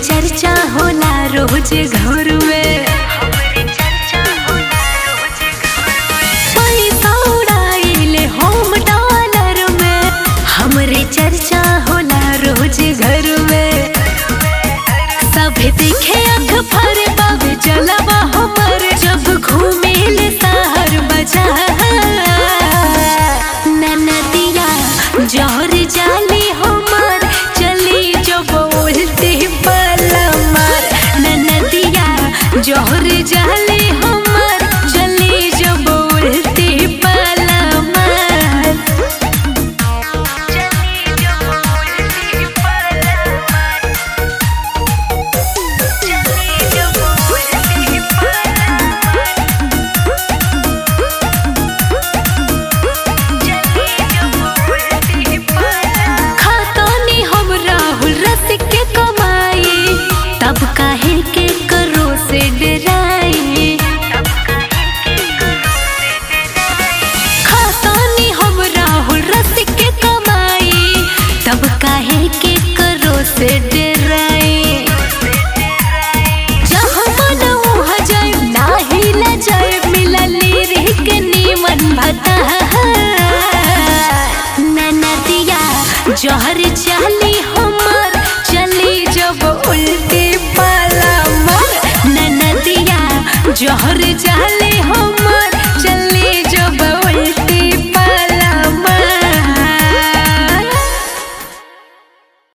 चर्चा होला रोज घर में, पैसा उड़ाइले होम डॉलर में, हमरे चर्चा होला रोज घर में। सभे देखे आँख भर बाबे जलवा हमर, जब घूमेले शहर बाजार। ननदिया जहर जाली हमर, चली जब उल्टे पला मार। ननदिया जहर जाली हमर, चली जब उल्टे पला मार। खातानी हम राहुल रसिक के कमाई, तब काहे के करो से डराई। खातानी हम राहुल रसिक के कमाई, तब काहे के करो से डराई। जहाँ मन वहाँ जाए, नाही ल जाए, मिलली रे के नीमन भता। ननदिया जहर चाली हमर, चली जब उल्टे पला मार। ननदिया जहर चाली हमर,